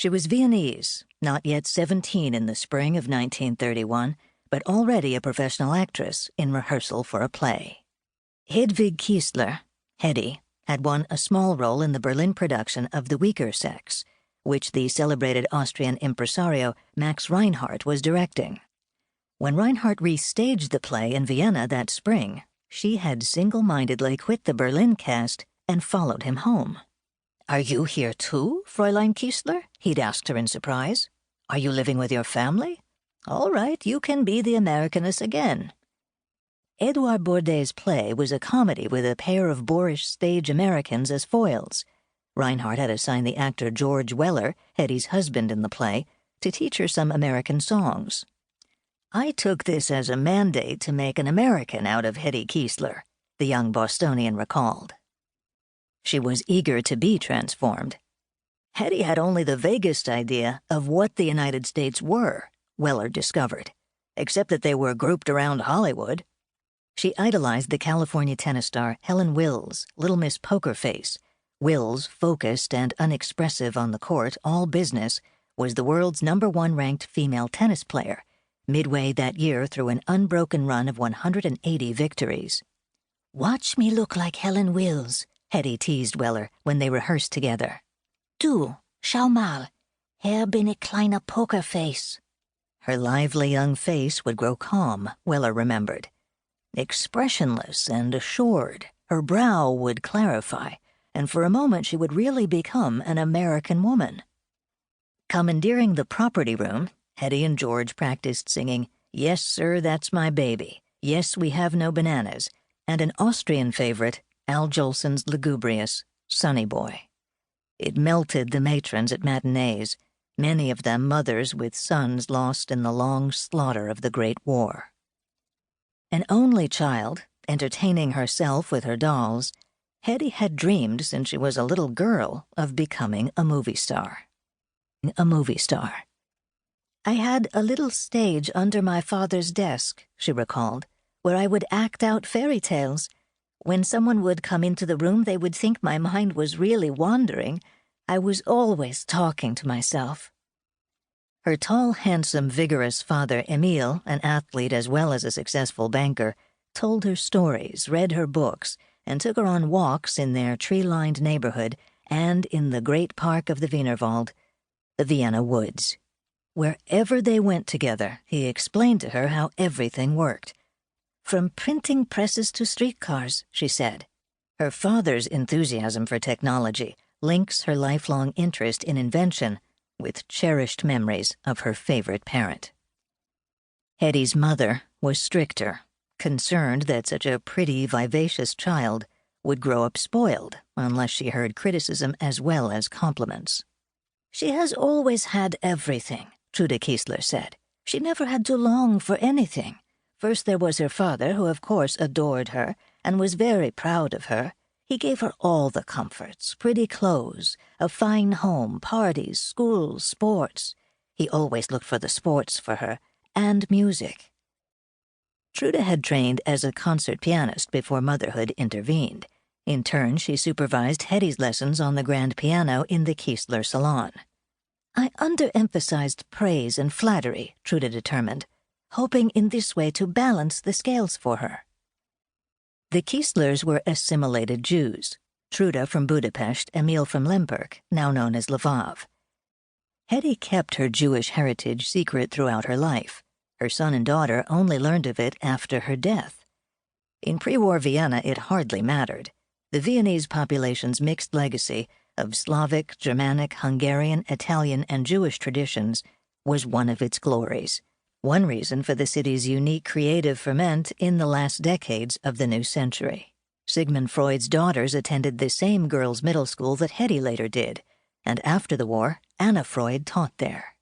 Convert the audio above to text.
She was Viennese, not yet 17 in the spring of 1931, but already a professional actress in rehearsal for a play. Hedwig Kiesler, Hedy, had won a small role in the Berlin production of The Weaker Sex, which the celebrated Austrian impresario Max Reinhardt was directing. When Reinhardt restaged the play in Vienna that spring, she had single-mindedly quit the Berlin cast and followed him home. "Are you here too, Fräulein Kiesler?" he'd asked her in surprise. "Are you living with your family? All right, you can be the Americaness again." Edouard Bourdais' play was a comedy with a pair of boorish stage Americans as foils. Reinhardt had assigned the actor George Weller, Hedy's husband in the play, to teach her some American songs. "I took this as a mandate to make an American out of Hedy Kiesler," the young Bostonian recalled. She was eager to be transformed. Hedy had only the vaguest idea of what the United States were, Weller discovered, except that they were grouped around Hollywood. She idolized the California tennis star Helen Wills, Little Miss Poker Face. Wills, focused and unexpressive on the court, all business, was the world's #1 ranked female tennis player, midway that year through an unbroken run of 180 victories. "Watch me look like Helen Wills," Hedy teased Weller when they rehearsed together. "Du, schau mal, hier bin ich kleiner Pokerface." Her lively young face would grow calm, Weller remembered. Expressionless and assured, her brow would clarify, and for a moment she would really become an American woman. Commandeering the property room, Hedy and George practiced singing "Yes, Sir, That's My Baby," "Yes, We Have No Bananas," and an Austrian favorite, Al Jolson's lugubrious "Sonny Boy." It melted the matrons at matinees, many of them mothers with sons lost in the long slaughter of the Great War. An only child, entertaining herself with her dolls, Hedy had dreamed since she was a little girl of becoming a movie star. A movie star. "I had a little stage under my father's desk," she recalled, "where I would act out fairy tales. When someone would come into the room, they would think my mind was really wandering. I was always talking to myself." Her tall, handsome, vigorous father, Emile, an athlete as well as a successful banker, told her stories, read her books, and took her on walks in their tree-lined neighborhood and in the great park of the Wienerwald, the Vienna woods. Wherever they went together, he explained to her how everything worked. "From printing presses to streetcars," she said. Her father's enthusiasm for technology links her lifelong interest in invention with cherished memories of her favorite parent. Hedy's mother was stricter, concerned that such a pretty, vivacious child would grow up spoiled unless she heard criticism as well as compliments. "She has always had everything," Trude Kiesler said. "She never had to long for anything. First there was her father, who of course adored her and was very proud of her. He gave her all the comforts, pretty clothes, a fine home, parties, schools, sports. He always looked for the sports for her, and music." Trude had trained as a concert pianist before motherhood intervened. In turn, she supervised Hedy's lessons on the grand piano in the Kiesler salon. "I underemphasized praise and flattery," Trude determined, hoping in this way to balance the scales for her. The Kieslers were assimilated Jews, Trude from Budapest, Emil from Lemberg, now known as Lvov. Hedy kept her Jewish heritage secret throughout her life. Her son and daughter only learned of it after her death. In pre-war Vienna, it hardly mattered. The Viennese population's mixed legacy of Slavic, Germanic, Hungarian, Italian, and Jewish traditions was one of its glories. One reason for the city's unique creative ferment in the last decades of the new century. Sigmund Freud's daughters attended the same girls' middle school that Hedy later did, and after the war, Anna Freud taught there.